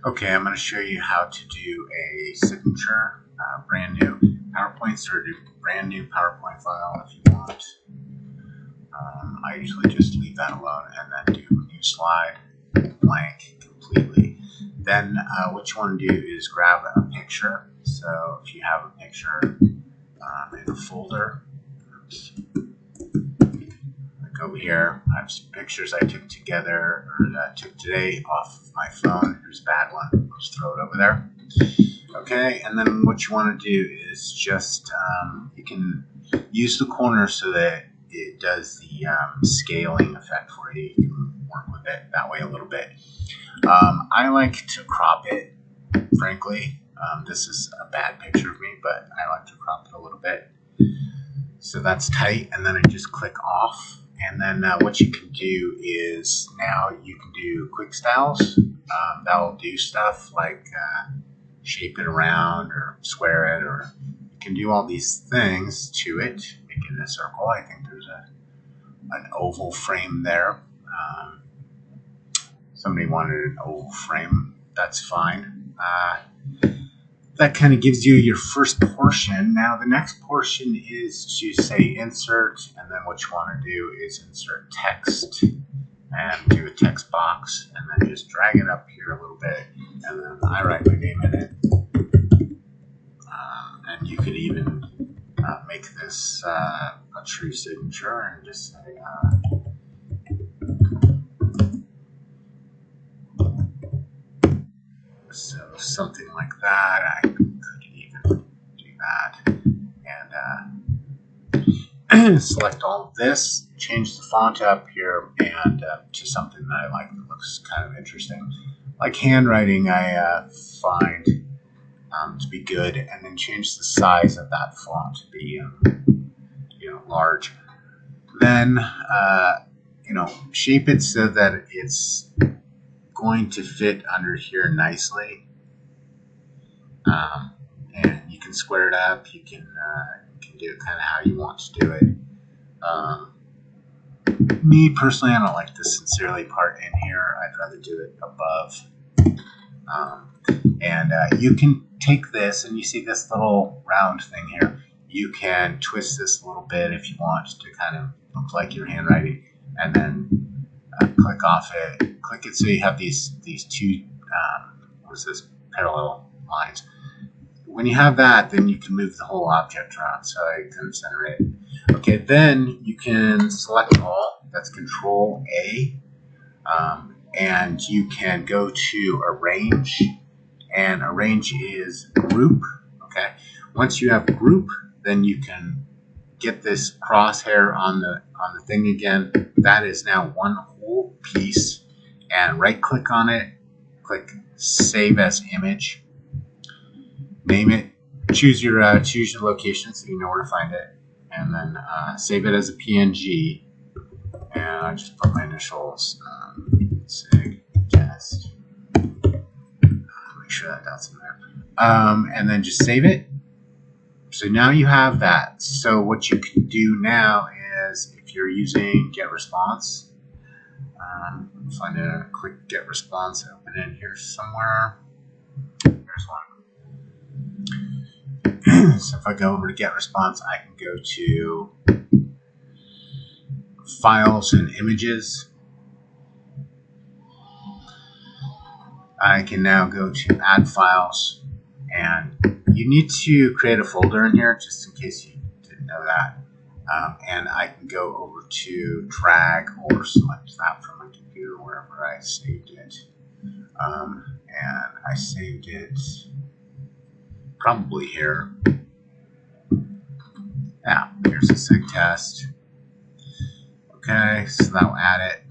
Okay, I'm going to show you how to do a signature, brand new PowerPoint, or do brand new PowerPoint file if you want. I usually just leave that alone and then do a new slide, blank completely. Then what you want to do is grab a picture. So if you have a picture in a folder, like over here, I have some pictures I took together, or that I took today off of my phone. Here's a bad one. I'll just throw it over there. Okay, and then what you want to do is just, you can use the corner so that it does the scaling effect for you. You can work with it that way a little bit. I like to crop it, frankly. This is a bad picture of me, but I like to crop it a little bit. So that's tight, and then I just click off. And then what you can do is now you can do quick styles. That will do stuff like shape it around or square it, or you can do all these things to it, make it a circle. I think there's an oval frame there. Somebody wanted an oval frame. That's fine. That kind of gives you your first portion. Now the next portion is to say insert, and then what you want to do is insert text and do a text box, and then just drag it up here a little bit, and then I write my name in it. And you could even make this a true signature and just say so something like that. I could even do that and select all of this, change the font up here, and to something that I like that looks kind of interesting. Like handwriting, I find to be good, and then change the size of that font to be large. Then shape it so that it's going to fit under here nicely, and you can square it up. You can do it kind of how you want to do it. Me personally, I don't like the sincerely part in here. I'd rather do it above. And you can take this, and you see this little round thing here. You can twist this a little bit if you want to kind of look like your handwriting, and then click off it. Click it so you have these two parallel lines. When you have that, then you can move the whole object around, so I can center it. Okay, then you can select all. That's Control A, and you can go to Arrange, and Arrange is Group. Okay, once you have Group, then you can get this crosshair on the thing again. That is now one whole piece, and right-click on it, click Save as Image. Name it, choose your location so you know where to find it, and then save it as a PNG. And I just put my initials, sig test. Make sure that that's in there, and then just save it. So now you have that. So what you can do now is, if you're using GetResponse, find a quick GetResponse, open it here somewhere. There's one. So if I go over to GetResponse, I can go to Files and Images. I can now go to Add Files, and you need to create a folder in here just in case you didn't know that. And I can go over to drag or select that from my computer wherever I saved it. And I saved it probably here. Yeah, here's a sig test. Okay, so that'll add it.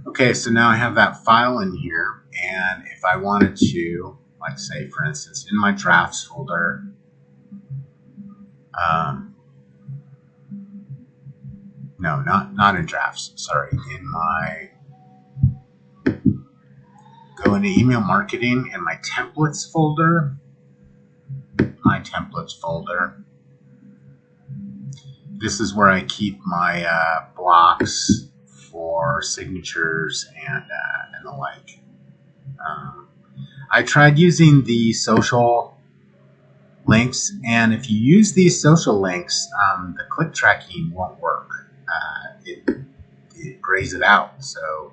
Okay, so now I have that file in here, and if I wanted to, like say for instance, in my drafts folder, no, not in drafts, sorry, in my, go into email marketing, in my templates folder, This is where I keep my blocks for signatures and the like. I tried using the social links, and if you use these social links, the click tracking won't work. It grays it out, so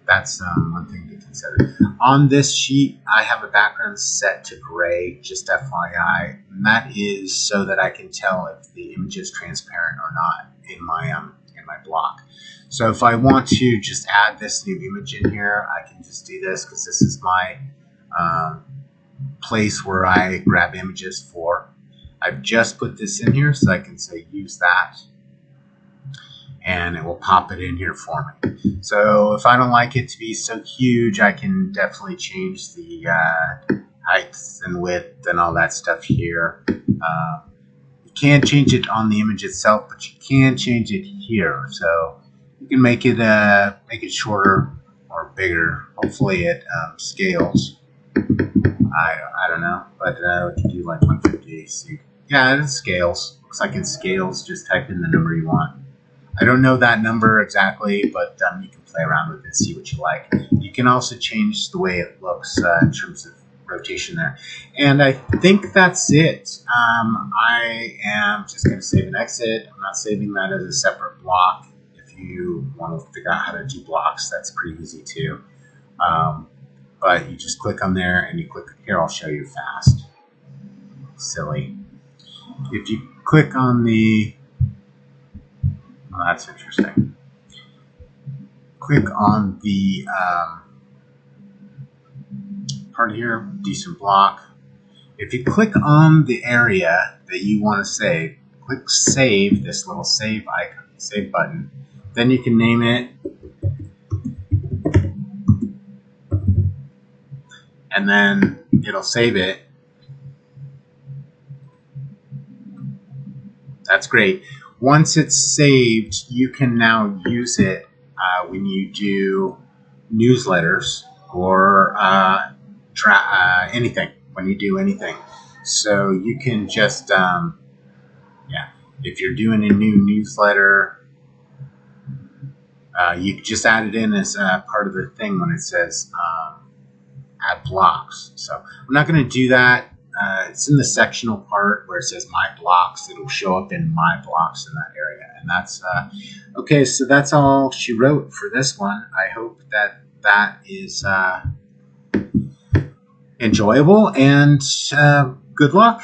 that's one thing to consider. On this sheet, I have a background set to gray, just FYI, and that is so that I can tell if the image is transparent or not in my block. So if I want to just add this new image in here, I can just do this because this is my place where I grab images for. I've just put this in here, so I can say use that, and it will pop it in here for me. So if I don't like it to be so huge, I can definitely change the height and width and all that stuff here. You can't change it on the image itself, but you can change it here. So you can make it shorter or bigger. Hopefully it scales. I don't know, but we can do like 150. So yeah, it scales. Looks like it scales. Just type in the number you want. I don't know that number exactly, but you can play around with it and see what you like. You can also change the way it looks in terms of rotation there. And I think that's it. I am just going to save and exit. I'm not saving that as a separate block. If you want to figure out how to do blocks, that's pretty easy too. But you just click on there and you click here. I'll show you fast. Silly. If you click on the, oh, that's interesting. Click on the part here, decent block. If you click on the area that you want to save, click save, this little save icon, save button. Then you can name it. And then it'll save it. That's great. Once it's saved, you can now use it when you do newsletters or anything, when you do anything. So you can just, if you're doing a new newsletter, you just add it in as part of the thing when it says add blocks. So I'm not going to do that. It's in the sectional part where it says my blocks. It'll show up in my blocks in that area. And that's okay. So that's all she wrote for this one. I hope that is enjoyable, and good luck.